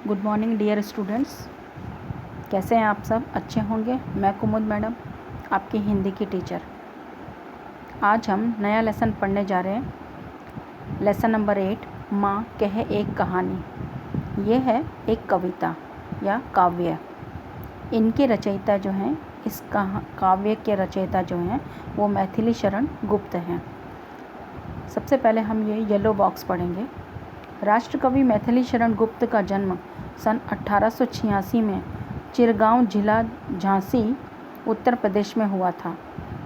Good morning dear students. कैसे हैं आप सब? अच्छे होंगे। मैं कुमुद मैडम, आपकी हिंदी की टीचर। आज हम नया लेसन पढ़ने जा रहे हैं। लेसन नंबर 8, माँ कहे एक कहानी। ये है एक कविता या काव्य। इनके रचयिता जो हैं, इस काव्य के रचयिता जो हैं वो मैथिली शरण गुप्त हैं। सबसे पहले हम ये येलो बॉक्स पढ़ेंगे। राष्ट्रकवि मैथिली शरण गुप्त का जन्म सन 1886 में चिरगांव जिला झांसी उत्तर प्रदेश में हुआ था।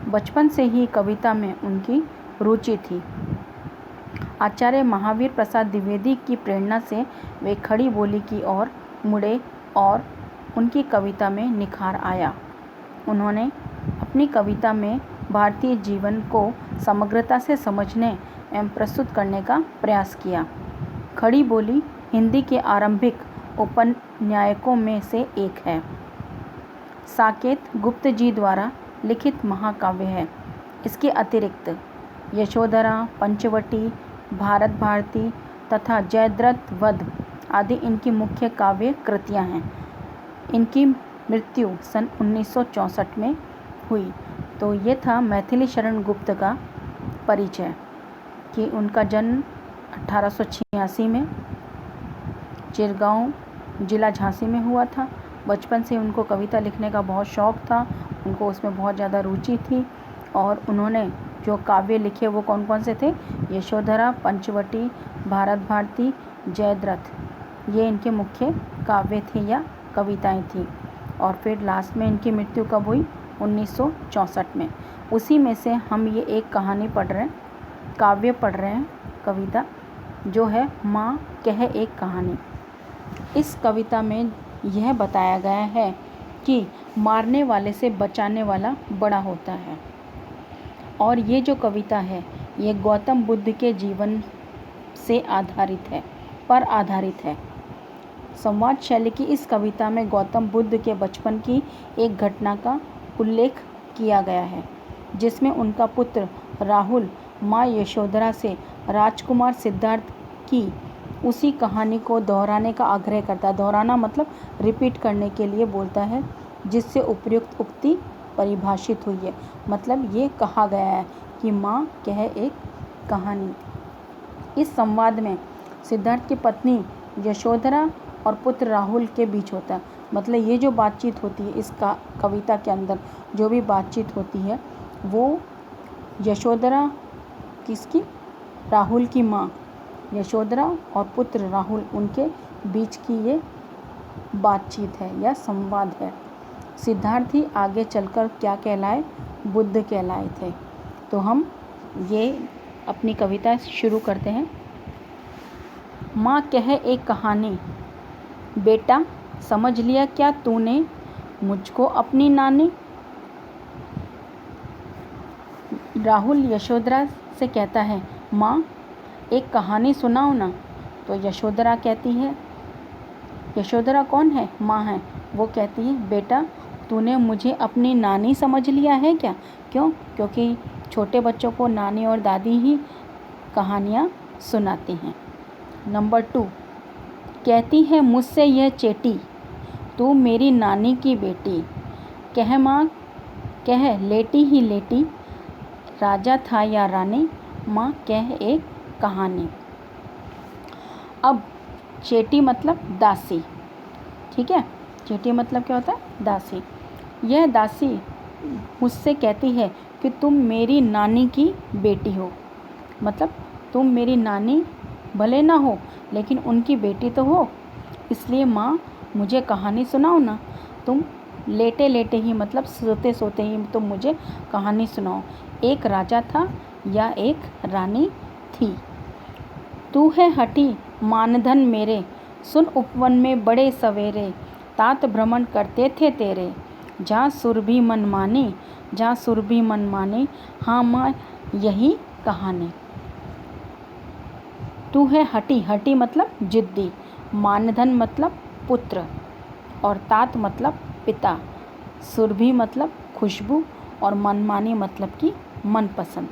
बचपन से ही कविता में उनकी रुचि थी। आचार्य महावीर प्रसाद द्विवेदी की प्रेरणा से वे खड़ी बोली की ओर मुड़े और उनकी कविता में निखार आया। उन्होंने अपनी कविता में भारतीय जीवन को समग्रता से समझने एवं प्रस्तुत करने का प्रयास किया। खड़ी बोली हिंदी के आरंभिक उपन्यायकों में से एक है। साकेत गुप्त जी द्वारा लिखित महाकाव्य है। इसके अतिरिक्त यशोधरा, पंचवटी, भारत भारती तथा जयद्रथ वध आदि इनकी मुख्य काव्य कृतियाँ हैं। इनकी मृत्यु सन 1964 में हुई। तो ये था मैथिली शरण गुप्त का परिचय कि उनका जन्म 1886 में चिरगांव जिला झांसी में हुआ था। बचपन से उनको कविता लिखने का बहुत शौक़ था, उनको उसमें बहुत ज़्यादा रुचि थी और उन्होंने जो काव्य लिखे वो कौन कौन से थे? यशोधरा, पंचवटी, भारत भारती, जयद्रथ, ये इनके मुख्य काव्य थे या कविताएं थी। और फिर लास्ट में इनकी मृत्यु कब हुई? 1964 में। उसी में से हम ये एक कहानी पढ़ रहे हैं, काव्य पढ़ रहे हैं, कविता जो है माँ कहे एक कहानी। इस कविता में यह बताया गया है कि मारने वाले से बचाने वाला बड़ा होता है। और ये जो कविता है ये गौतम बुद्ध के जीवन से आधारित है। संवाद शैली की इस कविता में गौतम बुद्ध के बचपन की एक घटना का उल्लेख किया गया है, जिसमें उनका पुत्र राहुल माँ यशोधरा से राजकुमार सिद्धार्थ की उसी कहानी को दोहराने का आग्रह करता है। दोहराना मतलब रिपीट करने के लिए बोलता है, जिससे उपयुक्त उक्ति परिभाषित हुई है। मतलब ये कहा गया है कि माँ कहे एक कहानी। इस संवाद में सिद्धार्थ की पत्नी यशोधरा और पुत्र राहुल के बीच होता है। मतलब ये जो बातचीत होती है, इस कविता के अंदर जो भी बातचीत होती है वो यशोधरा किसकी? राहुल की माँ यशोधरा और पुत्र राहुल, उनके बीच की ये बातचीत है या संवाद है। सिद्धार्थ ही आगे चलकर क्या कहलाए? बुद्ध कहलाए थे। तो हम ये अपनी कविता शुरू करते हैं। माँ कहे एक कहानी। बेटा समझ लिया क्या तूने मुझको अपनी नानी? राहुल यशोधरा से कहता है, माँ एक कहानी सुनाओ ना। तो यशोधरा कहती है, यशोधरा कौन है? माँ है। वो कहती है, बेटा तूने मुझे अपनी नानी समझ लिया है क्या? क्यों? क्योंकि छोटे बच्चों को नानी और दादी ही कहानियाँ सुनाती हैं। नंबर 2, कहती है मुझसे यह चेटी, तू मेरी नानी की बेटी। कह माँ कह लेटी ही लेटी, राजा था या रानी, माँ कह एक कहानी। अब चेटी मतलब दासी, ठीक है। चेटी मतलब क्या होता है? दासी। यह दासी मुझसे कहती है कि तुम मेरी नानी की बेटी हो। मतलब तुम मेरी नानी भले ना हो लेकिन उनकी बेटी तो हो, इसलिए माँ मुझे कहानी सुनाओ ना। तुम लेटे लेटे ही मतलब सोते सोते ही तुम मुझे कहानी सुनाओ। एक राजा था या एक रानी थी। तू है हठी मानधन मेरे, सुन उपवन में बड़े सवेरे, तात भ्रमण करते थे तेरे, जहाँ सुर भी मन माने, जहाँ सुर भी मन माने, हाँ माँ यही कहानी। तू है हठी, हठी मतलब जिद्दी, मानधन मतलब पुत्र और तात मतलब पिता, सुरभि मतलब खुशबू और मनमानी मतलब कि मनपसंद।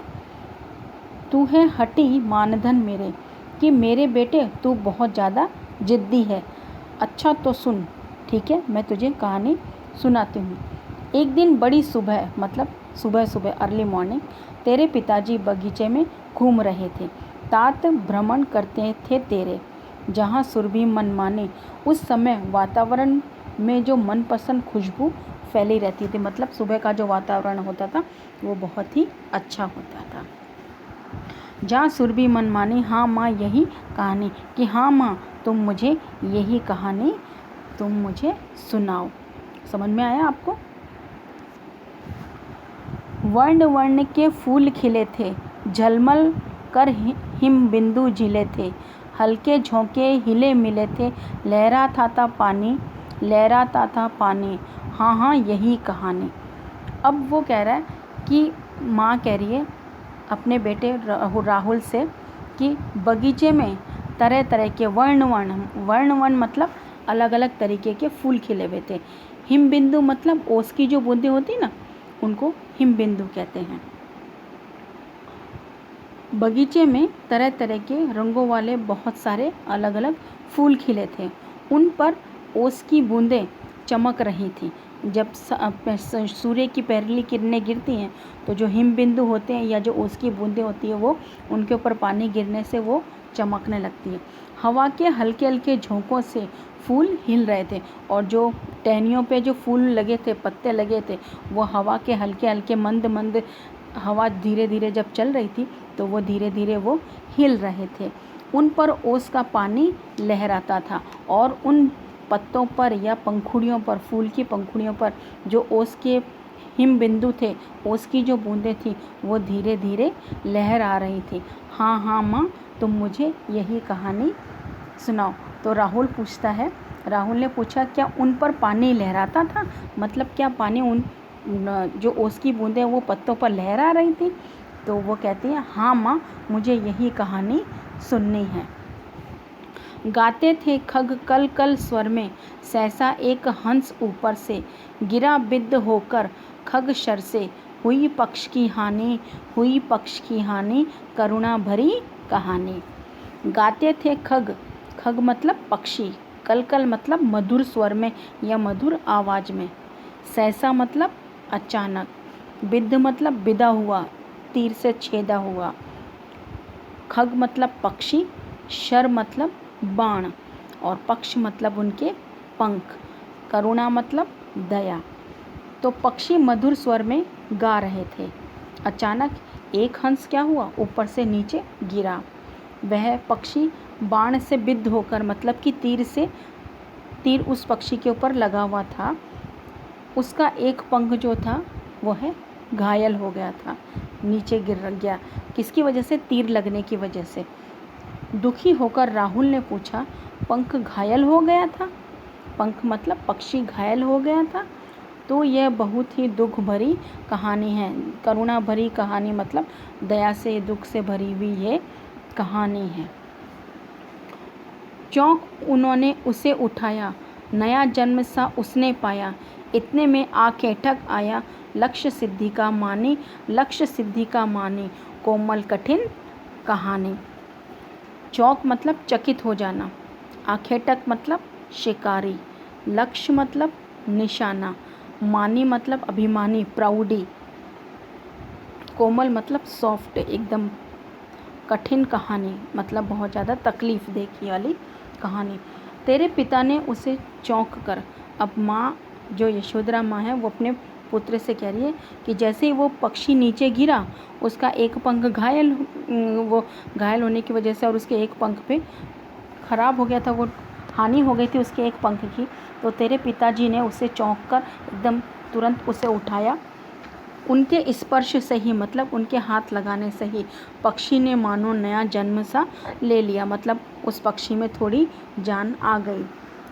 तू है हठी मानधन मेरे कि मेरे बेटे तू बहुत ज़्यादा जिद्दी है। अच्छा तो सुन, ठीक है, मैं तुझे कहानी सुनाती हूँ। एक दिन बड़ी सुबह, मतलब सुबह सुबह अर्ली मॉर्निंग, तेरे पिताजी बगीचे में घूम रहे थे। तात भ्रमण करते थे तेरे, जहाँ सुरभि मनमानी। उस समय वातावरण में जो मनपसंद खुशबू फैली रहती थी, मतलब सुबह का जो वातावरण होता था वो बहुत ही अच्छा होता था। जहाँ सुरभि मनमानी, हाँ माँ यही कहानी, कि हाँ माँ तुम मुझे यही कहानी तुम मुझे सुनाओ। समझ में आया आपको? वर्ण वर्ण के फूल खिले थे, झलमल कर हिम बिंदु झिले थे, हल्के झोंके हिले मिले थे, लहराता था पानी, लहराता था पानी, हाँ हाँ यही कहानी। अब वो कह रहा है कि माँ कह रही है अपने बेटे राहुल से कि बगीचे में तरह तरह के वर्ण वर्ण मतलब अलग अलग तरीके के फूल खिले हुए थे। हिम बिंदु मतलब ओस की जो बूंदें होती ना, उनको हिम बिंदु कहते हैं। बगीचे में तरह तरह के रंगों वाले बहुत सारे अलग अलग फूल खिले थे। उन पर ओस की बूंदें चमक रही थी। जब सूर्य की पहली किरणें गिरती हैं तो जो हिम बिंदु होते हैं या जो ओस की बूंदें होती है वो उनके ऊपर पानी गिरने से वो चमकने लगती है। हवा के हल्के हल्के झोंकों से फूल हिल रहे थे और जो टहनियों पे जो फूल लगे थे, पत्ते लगे थे, वो हवा के हल्के हल्के मंद मंद, हवा धीरे धीरे जब चल रही थी तो वो धीरे धीरे वो हिल रहे थे। उन पर ओस का पानी लहराता था और उन पत्तों पर या पंखुड़ियों पर, फूल की पंखुड़ियों पर जो ओस के हिम बिंदु थे, ओस की जो बूंदें थी, वो धीरे धीरे लहर आ रही थी। हाँ हाँ माँ तुम मुझे यही कहानी सुनाओ। तो राहुल पूछता है, राहुल ने पूछा क्या उन पर पानी लहराता था, मतलब क्या पानी उन जो ओस की बूंदें वो पत्तों पर लहरा रही थी? तो वो कहती है हाँ माँ मुझे यही कहानी सुननी है। गाते थे खग कल कल स्वर में, सहसा एक हंस ऊपर से, गिरा बिद्ध होकर खग शर से, हुई पक्ष की हानि, हुई पक्ष की हानि, करुणा भरी कहानी। गाते थे खग, खग मतलब पक्षी, कल कल मतलब मधुर स्वर में या मधुर आवाज़ में, सहसा मतलब अचानक, बिद्ध मतलब बिदा हुआ, तीर से छेदा हुआ, खग मतलब पक्षी, शर मतलब बाण और पक्ष मतलब उनके पंख, करुणा मतलब दया। तो पक्षी मधुर स्वर में गा रहे थे। अचानक एक हंस क्या हुआ, ऊपर से नीचे गिरा। वह पक्षी बाण से बिद्ध होकर, मतलब कि तीर उस पक्षी के ऊपर लगा हुआ था, उसका एक पंख जो था वो है घायल हो गया था, नीचे गिर गया। किसकी वजह से? तीर लगने की वजह से। दुखी होकर राहुल ने पूछा पंख घायल हो गया था? पंख मतलब पक्षी घायल हो गया था? तो यह बहुत ही दुख भरी कहानी है। करुणा भरी कहानी मतलब दया से, दुख से भरी हुई ये कहानी है। चौंक उन्होंने उसे उठाया, नया जन्म सा उसने पाया, इतने में आखेटक आया, लक्ष्य सिद्धि का मानी, लक्ष्य सिद्धि का मानी, कोमल कठिन कहानी। चौंक मतलब चकित हो जाना, आखेटक मतलब शिकारी, लक्ष्य मतलब निशाना, मानी मतलब अभिमानी, प्राउडी, कोमल मतलब सॉफ्ट एकदम, कठिन कहानी मतलब बहुत ज़्यादा तकलीफ देने वाली कहानी। तेरे पिता ने उसे चौंक कर, अब माँ जो यशोधरा माँ है वो अपने पुत्र से कह रही है कि जैसे ही वो पक्षी नीचे गिरा, उसका एक पंख वो घायल होने की वजह से और उसके एक पंख पे ख़राब हो गया था, वो हानि हो गई थी उसके एक पंख की। तो तेरे पिताजी ने उसे चौंक कर एकदम तुरंत उसे उठाया। उनके स्पर्श से ही, मतलब उनके हाथ लगाने से ही पक्षी ने मानो नया जन्म सा ले लिया, मतलब उस पक्षी में थोड़ी जान आ गई।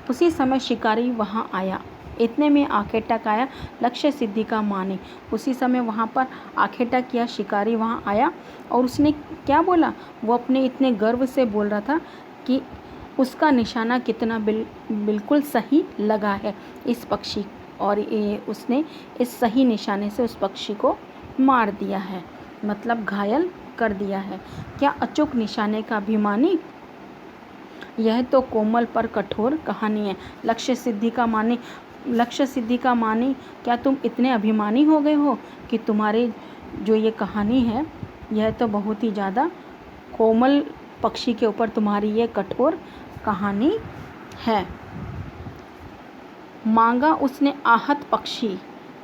उसी समय शिकारी वहाँ आया, इतने में आखेटक आया, लक्ष्य सिद्धि का मानी। उसी समय वहाँ पर आखेटक किया, शिकारी वहाँ आया और उसने क्या बोला, वो अपने इतने गर्व से बोल रहा था कि उसका निशाना कितना बिल्कुल सही लगा है इस पक्षी, और उसने इस सही निशाने से उस पक्षी को मार दिया है, मतलब घायल कर दिया है। क्या अचूक निशाने का अभिमानी, यह तो कोमल पर कठोर कहानी है। लक्ष्य सिद्धि का मानी क्या तुम इतने अभिमानी हो गए हो कि तुम्हारी जो ये कहानी है यह तो बहुत ही ज़्यादा कोमल पक्षी के ऊपर तुम्हारी ये कठोर कहानी है। मांगा उसने आहत पक्षी,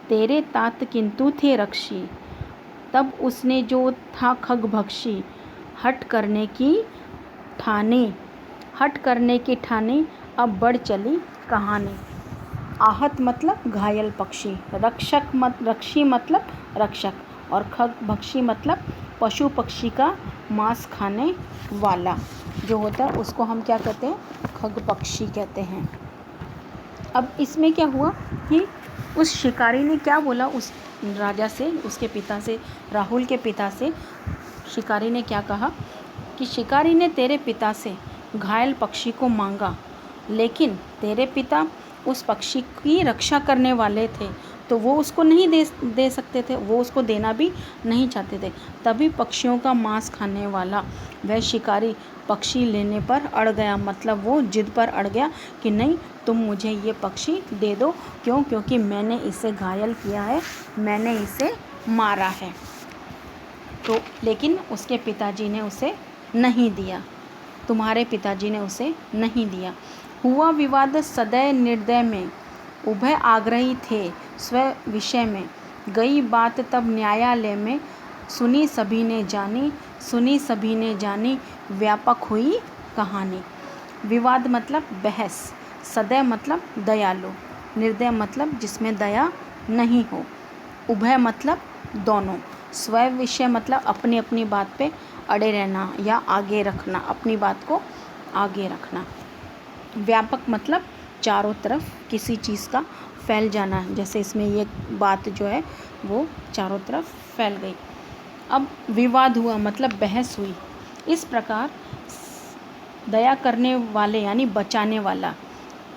तेरे तात किंतु थे रक्षी। तब उसने जो था खगभक्षी, हट करने की ठानी, अब बढ़ चली कहानी। आहत मतलब घायल पक्षी, रक्षी मतलब रक्षक, और खगभक्षी मतलब पशु पक्षी का मांस खाने वाला जो होता है उसको हम क्या कहते हैं, खगपक्षी कहते हैं। अब इसमें क्या हुआ कि उस शिकारी ने क्या बोला उस राजा से, उसके पिता से, राहुल के पिता से शिकारी ने क्या कहा कि शिकारी ने तेरे पिता से घायल पक्षी को मांगा, लेकिन तेरे पिता उस पक्षी की रक्षा करने वाले थे तो वो उसको नहीं दे सकते थे, वो उसको देना भी नहीं चाहते थे। तभी पक्षियों का मांस खाने वाला वह शिकारी पक्षी लेने पर अड़ गया, मतलब वो जिद पर अड़ गया कि नहीं तुम मुझे ये पक्षी दे दो। क्यों? क्योंकि मैंने इसे घायल किया है, मैंने इसे मारा है। तो लेकिन उसके पिताजी ने उसे नहीं दिया, तुम्हारे पिताजी ने उसे नहीं दिया। हुआ विवाद सदैव निर्दय में, उभय आग्रही थे स्व विषय में। गई बात तब न्यायालय में, सुनी सभी ने जानी, व्यापक हुई कहानी। विवाद मतलब बहस, सदैव मतलब दयालु, निर्दय मतलब जिसमें दया नहीं हो, उभय मतलब दोनों, स्व विषय मतलब अपनी अपनी बात पे अड़े रहना या आगे रखना, अपनी बात को आगे रखना। व्यापक मतलब चारों तरफ किसी चीज़ का फैल जाना, जैसे इसमें ये बात जो है वो चारों तरफ फैल गई। अब विवाद हुआ मतलब बहस हुई। इस प्रकार दया करने वाले यानी बचाने वाला,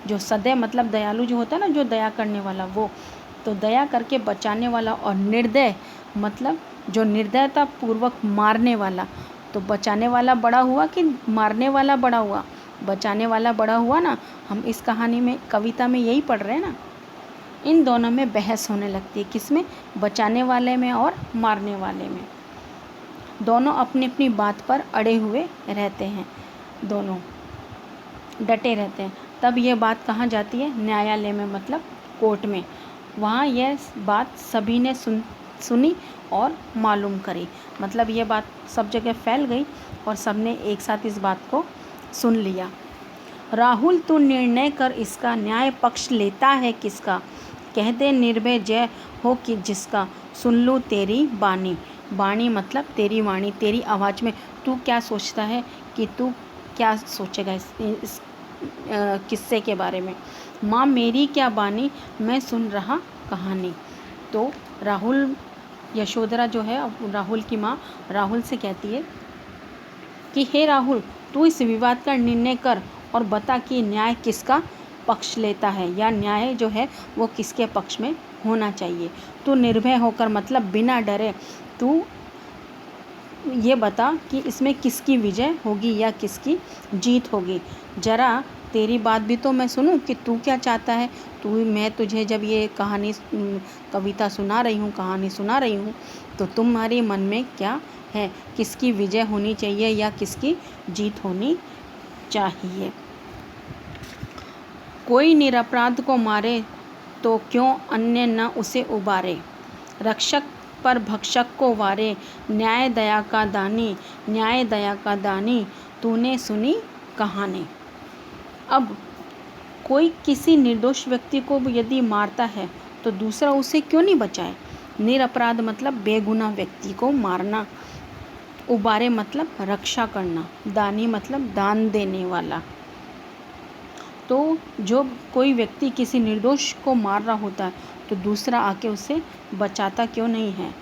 जो सदैव मतलब दयालु जो होता है ना, जो दया करने वाला, वो तो दया करके बचाने वाला, और निर्दय मतलब जो निर्दयता पूर्वक मारने वाला। तो बचाने वाला बड़ा हुआ कि मारने वाला बड़ा हुआ? बचाने वाला बड़ा हुआ ना। हम इस कहानी में, कविता में यही पढ़ रहे हैं ना। इन दोनों में बहस होने लगती है, किसमें? बचाने वाले में और मारने वाले में। दोनों अपनी अपनी बात पर अड़े हुए रहते हैं, दोनों डटे रहते हैं। तब ये बात कहाँ जाती है? न्यायालय में, मतलब कोर्ट में। वहाँ यह बात सभी ने सुनी और मालूम करी, मतलब ये बात सब जगह फैल गई और सबने एक साथ इस बात को सुन लिया। राहुल तू निर्णय कर इसका, न्याय पक्ष लेता है किसका? कह दे निर्भय जय हो कि जिसका, सुन लूँ तेरी बानी। बाणी मतलब तेरी वाणी, तेरी आवाज़ में तू क्या सोचता है, कि तू क्या सोचेगा इस किस्से के बारे में। माँ मेरी क्या बानी, मैं सुन रहा कहानी। तो राहुल, यशोधरा जो है, राहुल की माँ राहुल से कहती है कि हे राहुल, तू इस विवाद का निर्णय कर और बता कि न्याय किसका पक्ष लेता है, या न्याय जो है वो किसके पक्ष में होना चाहिए। तू निर्भय होकर मतलब बिना डरे तू ये बता कि इसमें किसकी विजय होगी या किसकी जीत होगी। ज़रा तेरी बात भी तो मैं सुनूं कि तू क्या चाहता है। मैं तुझे जब ये कविता सुना रही हूँ, कहानी सुना रही हूँ, तो तुम्हारे मन में क्या है, किसकी विजय होनी चाहिए या किसकी जीत होनी चाहिए। कोई निरपराध को मारे तो क्यों अन्य न उसे उबारे। रक्षक पर भक्षक को वारे, न्याय दया का दानी, तूने सुनी कहानी। अब कोई किसी निर्दोष व्यक्ति को यदि मारता है तो दूसरा उसे क्यों नहीं बचाए। निरपराध मतलब बेगुनाह व्यक्ति को मारना, उबारे मतलब रक्षा करना, दानी मतलब दान देने वाला। तो जो कोई व्यक्ति किसी निर्दोष को मार रहा होता है तो दूसरा आके उसे बचाता क्यों नहीं है,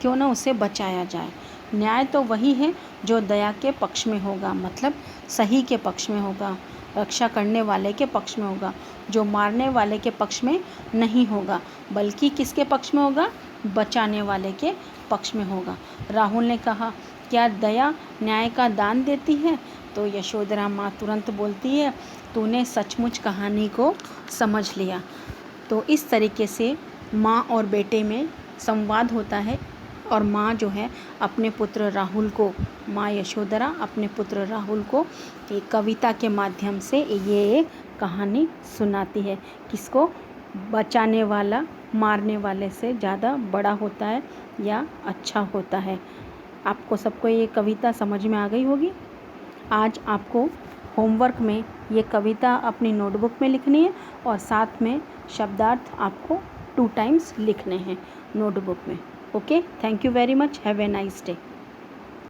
क्यों ना उसे बचाया जाए। न्याय तो वही है जो दया के पक्ष में होगा, मतलब सही के पक्ष में होगा, रक्षा करने वाले के पक्ष में होगा, जो मारने वाले के पक्ष में नहीं होगा, बल्कि किसके पक्ष में होगा, बचाने वाले के पक्ष में होगा। राहुल ने कहा क्या दया न्याय का दान देती है? तो यशोधरा माँ तुरंत बोलती है, तूने सचमुच कहानी को समझ लिया। तो इस तरीके से माँ और बेटे में संवाद होता है और माँ जो है अपने पुत्र राहुल को, माँ यशोधरा अपने पुत्र राहुल को एक कविता के माध्यम से ये एक कहानी सुनाती है। किसको? बचाने वाला मारने वाले से ज़्यादा बड़ा होता है या अच्छा होता है। आपको सबको ये कविता समझ में आ गई होगी। आज आपको होमवर्क में ये कविता अपनी नोटबुक में लिखनी है और साथ में शब्दार्थ आपको 2 टाइम्स लिखने हैं नोटबुक में। Okay, thank you very much, have a nice day.